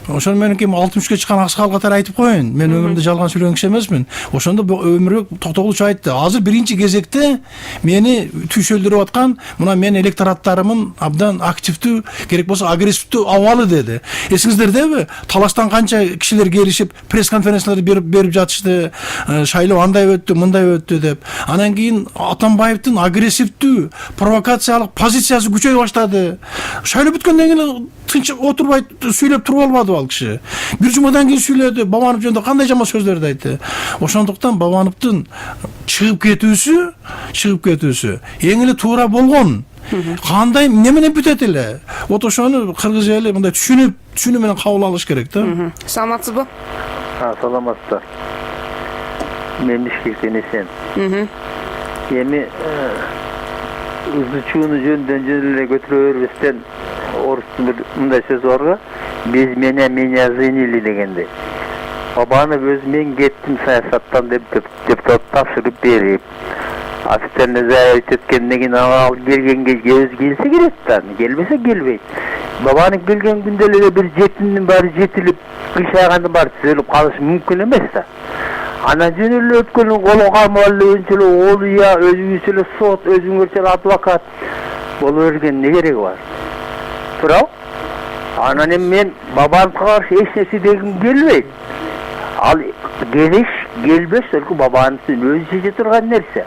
Ошону менен кийин 63 чыккан Аксакал катары айтып коеюн. Мен өмүрүмдө жалган сүйлөгөн киши эмесмин. Ошондо Өмүрбек Токтогулович айтты. Азыр биринчи кезекте мени түйшөлдүрүп аткан, мына мен электораттарымын абдан активдүү, керек болсо агрессивдүү абалы деди. Эсиңиздердеби? Талаштан канча кишилер келишип, пресс-конференцияларды берип жатышты. Шайлоо андай өттү, мындай өттү деп. Анан кийин Атамбаевдин агрессивдүү, провокациялык позициясы күчөй баштады. Шайлоо бүткөндөн кийин тынч отурбай сүйлөп туруп албады ал киши. Бир жумадан кийин сүйлөдү. Бабанов жөнүндө кандай жаман сөздөрдү айтты. Ошондуктан Бабановдун чыгып кетүүсү эң эле туура болгон. Кандай эмне менен бүтөт эле? Вот ошону кыргыз эли мындай түшүнүү менен кабыл алыш керек да. Саламатсызбы? Саламатсыздар. Мен Бишкектен эсен. Эми ызычууну жөндөн эле көтөрө бербестен орустун бир мындай сөзү бар го. Без меня заняли дегенде. Бабанов өзү мен кеттим саясаттан деп тапшырып берип, официально заявить эткенден кийин ал келгенге өзү келсе керек да, келбесе келбейт. Бабанов келген күндө эле бир жетимдин баары жетилип, кыйшайгандын баары түзөлүп калышы мүмкүн эмес да. Анан жөн эле өткөнүн колун кармап эле өзүнчө эле олуя, өзүңүзчө эле сот, өзүңөрчө эле адвокат боло берген не кереги бар? Туурабы? Анан эми мен Бабановго каршы эч нерсе дегим келбейт. Ал келбеш только Бабановдун өзү чече турган нерсе.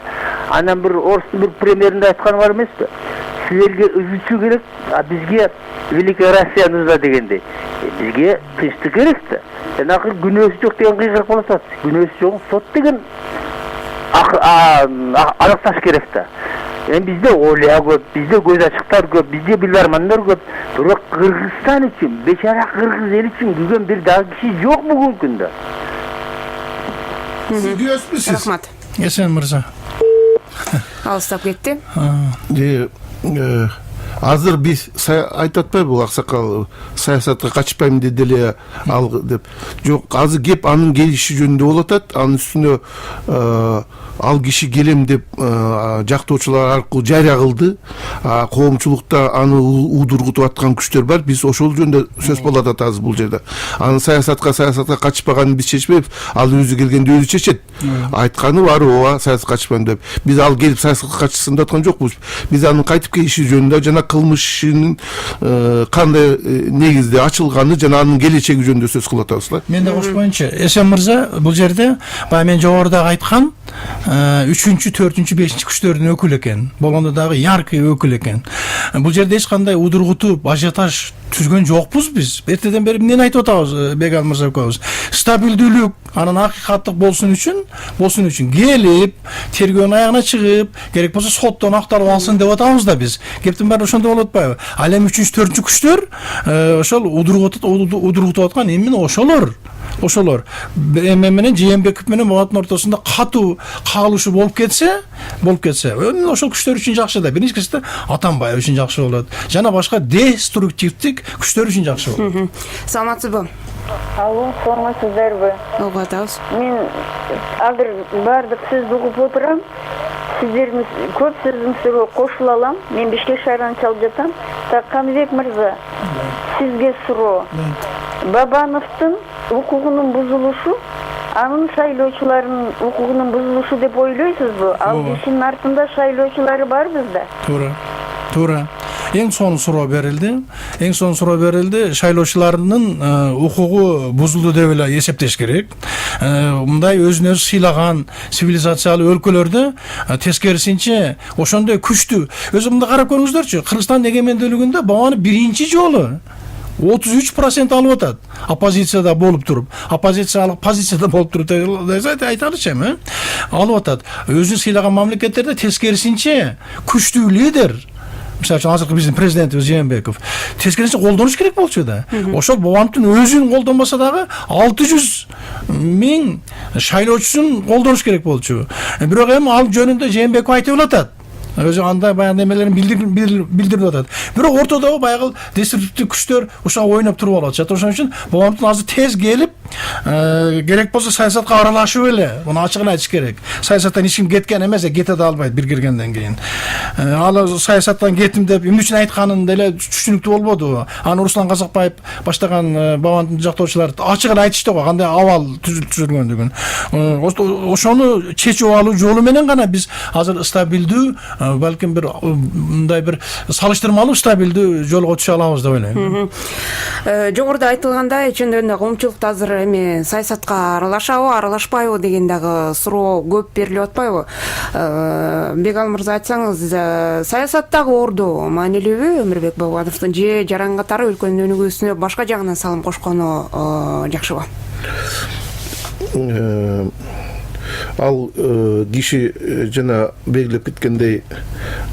Анан бир орустун бир премьеринде айтканы бар эмеспи? Силерге ызычуу керек, а бизге Великая Россия нужна дегенде. Бизге тынчтык керек да. Жанагы күнөөсү жок деген кыйгырык болуп атат. Күнөөсү жок сот деген аныкташ керек да. Эми бизде олия көп, бизде көз ачыктар көп, бизде билармандар көп. Бирок Кыргызстан үчүн, бечара кыргыз эл үчүн күлгөн бир дагы киши жок бүгүнкү күндө. Сиз күйөсүзбү? Рахмат. Эсен мырза. Алыстап кетти. Азыр биз айтып атпайбы бул Аксакал саясатка качпайм деди эле ал деп. Жок, азыр кеп анын келиши жөнүндө болуп атат. Анын үстүнө ал киши келем деп жактоочулар аркылуу жарыя кылды. Коомчулукта аны удургутуп аткан күчтөр бар. Биз ошол жөнүндө сөз болуп атат азыр бул жерде. Анын саясатка качпаганын биз чечпейбиз. Ал өзү келгенде өзү чечет. Айтканы бар, ооба, саясатка качпайм деп. Биз ал келип саясатка качсын деп аткан жокпуз. Биз анын кайтып келиши жөнүндө жана кылмышынын кандай негизде ачылганы жана анын келечеги жөнүндө сөз кылып атабыз. Мен да кошпойнчу, Эсен мырза, бул жерде баягы мен жогоруда айткан 3-чү, 4-чү, 5-чи күчтөрдүн өкүлү экен. Болгондо дагы яркый өкүл экен. Бул жерде эч кандай удургутуп, ажиотаж түзгөн жокпуз биз. Эртеден бери эмнени айтып атабыз, Бегал мырза экөөбүз? Стабилдүүлүк, анан акыйкаттык болсун үчүн келип, тергөөнүн аягына чыгып, керек болсо соттон акталып алсын деп атабыз да биз. Кептин баары ошондо ошондой болуп атпайбы? Ал эми 3-4 күчтөр ошол удургутуп аткан эмне ошолор эме менен Жээнбеков менен Бабановдун ортосунда катуу кагылышуу болуп кетсе, эмне ошол күчтөр үчүн жакшы да. Биринчиси Атамбаев үчүн жакшы болот. Жана башка деструктивдик күчтөр үчүн жакшы болот. Саламатсызбы? Алло, саламатсыздарбы? Угуп атабыз. Мен азыр баардык сөздү угуп отурам. Сиздердин көп сөзүңүзгө кошула алам. Мен Бишкек шаарынан чалып жатам. Каныбек мырза, сизге суроо. Бабановдун укугунун бузулушу, анын шайлоочуларынын укугунун бузулушу деп ойлойсузбу? Ал кишинин артында шайлоочулары барбыз да. Туура. Эң сонун суроо берилди. Шайлоочулардын укугу бузулду деп эле эсептеш керек. Мындай өзүн өзү сыйлаган цивилизациялуу өлкөлөрдө тескерисинче ошондой күчтүү. Өзү мында карап көрүңүздөрчү. Кыргызстан эгемендүүлүгүндө Бабанов биринчи жолу 33% алып атат. Оппозицияда болуп туруп, оппозициялык позицияда болуп туруп айталычы эми. Алып атат. Өзүн сыйлаган мамлекеттерде тескерисинче күчтүү лидер, мисалы үчүн азыркы биздин президентибиз Жээнбеков, тескерисинче колдонуш керек болчу да. Ошол Бабановдун өзүн колдонбаса дагы 600.000 шайлоочусун колдонуш керек болчу. Бирок эми ал жөнүндө Жээнбеков айтып атат. Өзү андай баягы немелерин билдирип атат. Бирок ортодогу баягы деструктивдик күчтөр ушуга ойноп туруп алат. Ошон үчүн Бабановдун азыр тез келип, керек болсо саясатка аралашып эле, муну ачыгын айтыш керек. Саясаттан эч ким кеткен эмес, кете да албайт бир киргенден кийин. Ал саясаттан кетим деп эмне үчүн айтканын деле түшүнүктүү болбоду. Аны Руслан Казакбаев баштаган Бабановдун жактоочулары ачыгын айтышты го, кандай абал түзүлгөндүгүн. Ошону чечип алуу жолу менен гана биз азыр стабилдүү, балким бир мындай бир салыштырмалуу стабилдүү жолго түшө алабыз деп ойлойм. Жогоруда айтылгандай, чындыгында коомчулукта азыр эми саясатка аралашабы, аралашпайбы деген дагы суроо көп берилип атпайбы? Бегал мырза, айтсаңыз, саясаттагы орду маанилүүбү Өмүрбек Бабановдун же жаран катары өлкөнүн өнүгүүсүнө башка жагынан салым кошкону жакшыбы? Ал киши жана белгилеп кеткендей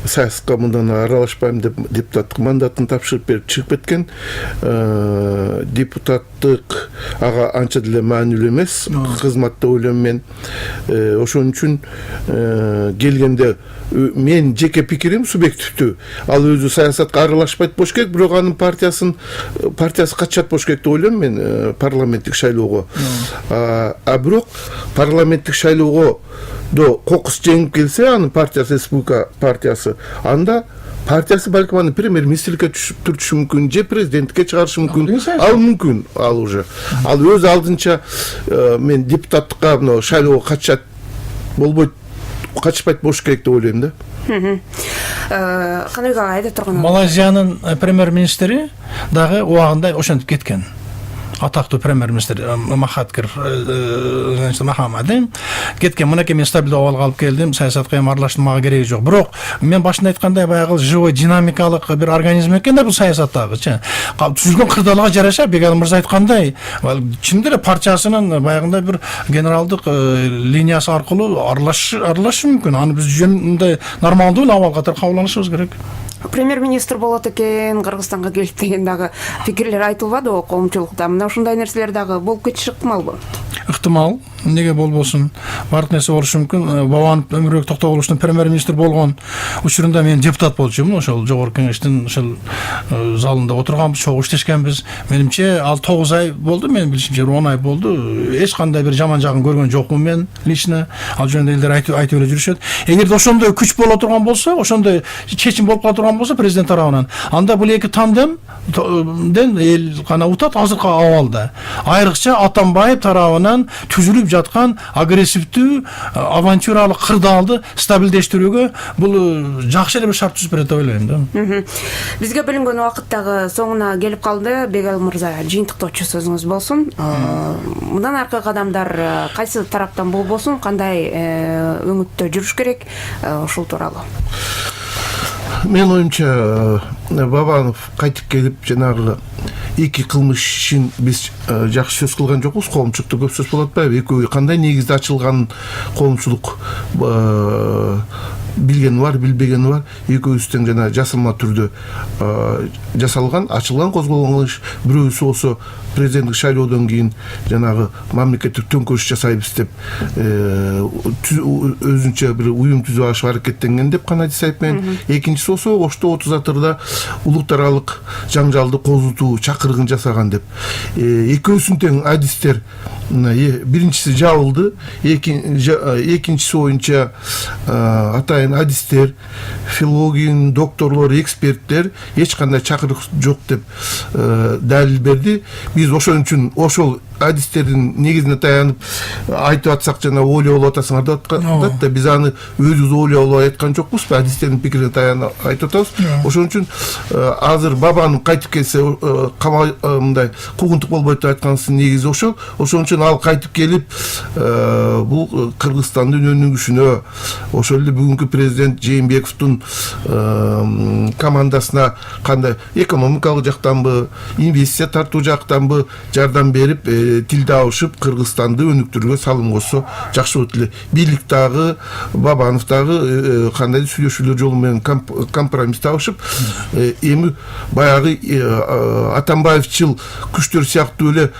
саясатка мындан аралашпайм деп депутаттык мандатын тапшырып берип чыгып кеткен. Депутаттык ага анча деле маанилүү эмес, кызмат деп ойлойм мен. Ошон үчүн келгенде мен жеке пикирим субъективдүү. Ал өзү саясатка аралашпайт болуш керек, бирок анын партиясы качат болуш керек деп ойлойм мен парламенттик шайлоого. Бирок парламенттик шайлоого кокус жеңип келсе, анын партиясы, республика партиясы, анда партиясы балким аны премьер-министрликке түртүшү мүмкүн, же президенттикке чыгарышы мүмкүн. Ал мүмкүн, ал уже. Ал өз алдынча мен депутаттыкка мына шайлоого качат болбойт, качпайт болуш керек деп ойлойм да. Каныбек ага айдап турган. Малайзиянын премьер-министри дагы убагында ошентип кеткен. Атактуу премьер-министр Махатхир Мохаммадин кеткен. Мынакей мен стабилдүү абалга алып келдим, саясатка эми аралаштым, мага кереги жок. Бирок мен башында айткандай баягы живой динамикалык бир организм экен да бул саясаттагычы. Түзүлгөн кырдаалга жараша Бегал мырза айткандай, чындап эле партиясынын баягындай бир генералдык линиясы аркылуу аралашышы мүмкүн. Аны биз жөнүндө нормалдуу абал катары кабылданышыбыз керек. Премьер-министр болот экен, Кыргызстанга келип деген дагы пикирлер айтылбадыбы коомчулукта? Мына ушундай нерселер дагы болуп кетиши ыктымалбы? Ыктымал. Неге болбосун? Бардык нерсе болушу мүмкүн. Бабанов Өмүрбек Токтогуловдун премьер-министр болгон учурунда мен депутат болчумун. Ошол жогорку кеңештин ошол залында отурганбыз, чогуу иштешкенбиз. Менимче ал 9 ай болду, менин билишимче 10 ай болду. Эч кандай бир жаман жагын көргөн жокмун мен лично. Ал жөнүндө элдер айтып эле жүрүшөт. Эгерде ошондой күч боло турган болсо, ошондой чечим болуп кала турган болсо президент тарабынан, анда бул эки тандемден эл гана утат азыркы абалда. Айрыкча Атамбаев тарабынан түзүлүп жаткан агрессивдүү, авантюралык кырдаалды стабилдештирүүгө бул жакшы эле бир шарт түзүп берет деп ойлойм да. Бизге бөлүнгөн убакыт дагы соңуна келип калды. Бегал мырза, жыйынтыктоочу сөзүңүз болсун. Мындан аркы кадамдар кайсы тараптан болбосун, кандай өңүттө жүрүш керек, ушул тууралуу? Мен оюмча Бабанов кайтып келип жанагы эки кылмыш ишин биз жакшы сөз кылган жокпуз, коомчулукта көп сөз болуп атпайбы? Экөө кандай негизде ачылган коомчулук билгени бар, билбегени бар. Экөөбүздөн жана жасалма түрдө жасалган, ачылган козголгон иш. Бирөөсү болсо президенттик шайлоодон кийин жанагы мамлекеттик төңкөрүш жасайбыз деп өзүнчө бир уюм түзүп алышып аракеттенген деп кана десайп мен. Экинчиси болсо Ошто 30-атырда улуттаралык жаңжалды козутуу чакырыгын жасаган деп. Экөөсүн тең адистер биринчиси жабылды, экинчиси боюнча атайын адистер, филологин, докторлор, эксперттер эч кандай чакырык жок деп далил берди. Биз ошон үчүн ошол адистердин негизине таянып айтып атсак жана ойлоп алып атасыңар деп атат да, биз аны өзүбүз ойлоп алып айткан жокпузбу, адистердин пикирине таянып айтып атабыз. Ошон үчүн азыр Бабанов кайтып келсе мындай куугунтук болбойт деп айткансынын негизи ошол. Ошон үчүн ал кайтып келип бул Кыргызстандын өнүгүү күчүнө, ошол эле бүгүнкү президент Жээнбековдун командасына кандай экономикалык жактанбы, инвестиция тартуу жактанбы жардам берип, тил табышып Кыргызстанды өнүктүрүүгө салым кошсо жакшы болот эле. Бийлик дагы, Бабанов дагы кандай сүйлөшүүлөр жолу менен компромисс табышып, эми баягы Атамбаевчыл күчтөр сыяктуу эле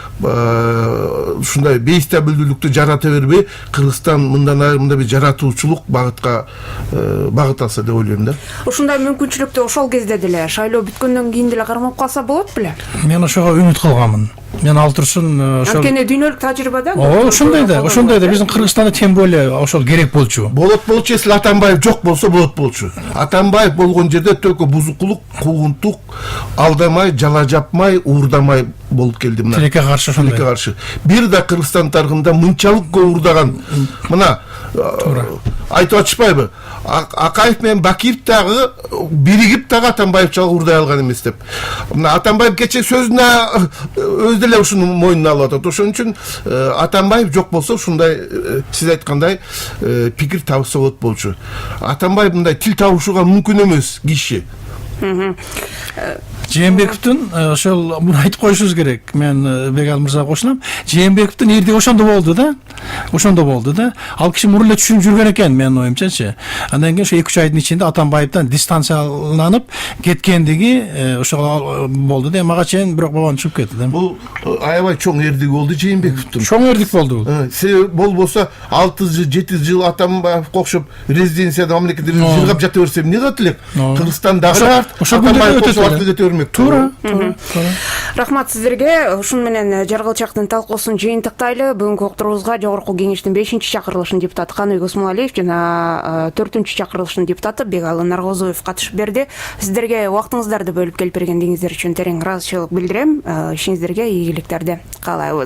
ушундай бейстабилдүүлүктү жарата бербей, Кыргызстан мындан ары мындай бир жаратуучулук багытка багыт алса деп ойлойм да. Ушундай мүмкүнчүлүктү ошол кезде деле шайлоо бүткөндөн кийин деле кармап калса болот беле? Мен ошого үмүт кылганмын. Мен ал турсун ошол анткени дүйнөлүк тажрыйбада ошондой да биздин Кыргызстанда тем более ошол керек болчу. Болот болчу, если Атамбаев жок болсо болот болчу. Атамбаев болгон жерде только бузукулук, куугунтук, алдамай, жала жапмай, уурдамай болуп келди мына. Тилекке каршы ошондой. Тилекке каршы. Бир да Кыргызстан тарыхында мынчалык көп уурдаган мына айтып атышпайбы? Акаев менен Бакиев дагы биригип дагы Атамбаевчага уурдай алган эмес деп. Мына Атамбаев кече сөзүнө өзү деле ушуну мойнуна алып атат. Ошон үчүн Атамбаев жок болсо ушундай сиз айткандай пикир табылса болот болчу. Атамбаев мындай тил табышууга мүмкүн эмес киши. Жээнбековдун ошол муну айтып коюшубуз керек. Мен Бегал мырзага кошулам. Жээнбековдун эрдиги ошондо болду да. Ал киши мурун эле түшүнүп жүргөн экен, менин оюмчачы. Андан кийин ошо 2-3 айдын ичинде Атамбаевден дистанцияланып кеткендиги ошол болду да. Мага чейин бирок Бабан чыгып кетти да. Бул аябай чоң эрдиги болду Жээнбековдун. Чоң эрдик болду. Себеби болбосо 6 жыл, 7 жыл Атамбаевге окшоп резиденцияда мамлекетте жыргап жата берсе эмне кылат элек? Кыргызстан дагы ошол күндө өтөт. Туура. Рахмат сиздерге. Ушун менен жаргылчактын талкуусун жыйынтыктайлы. Бүгүнкү уктуруубузга Жогорку Кеңештин 5-чакырылышынын депутаты Каныбек Усмоналиев жана 4-чакырылышынын депутаты Бегалы Наргозуев катышып берди. Сиздерге убактыңыздарды бөлүп келип бергендигиңиздер үчүн терең ыраазычылык билдирем. Ишиңиздерге ийгиликтерди каалайбыз.